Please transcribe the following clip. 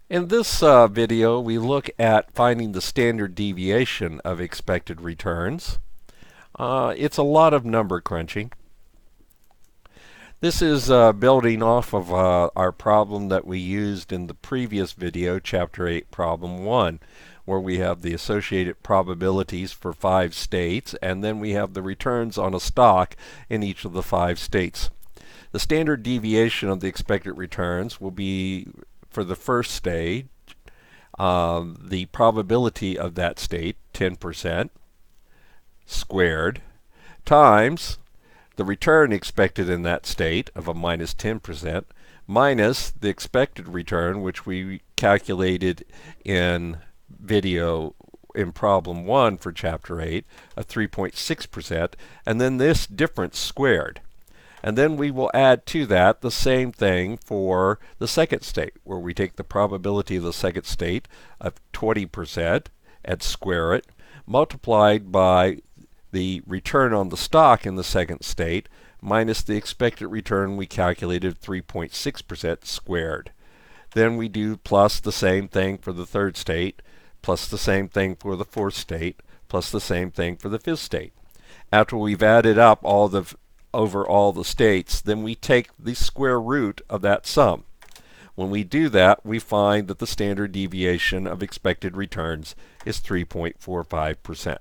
In this video, we look at finding the standard deviation of expected returns. It's a lot of number crunching. This is building off of our problem that we used in the previous video, Chapter 8, Problem 1, where we have the associated probabilities for 5 states, and then we have the returns on a stock in each of the 5 states. The standard deviation of the expected returns will be, for the first stage, the probability of that state, 10%, squared, times the return expected in that state of a minus 10%, minus the expected return, which we calculated in problem 1 for Chapter 8, of 3.6%, and then this difference squared. And then we will add to that the same thing for the second state, where we take the probability of the second state of 20% and square it, multiplied by the return on the stock in the second state, minus the expected return we calculated 3.6% squared. Then we do plus the same thing for the third state, plus the same thing for the fourth state, plus the same thing for the fifth state. After we've added up over all the states, then we take the square root of that sum. When we do that, we find that the standard deviation of expected returns is 3.45%.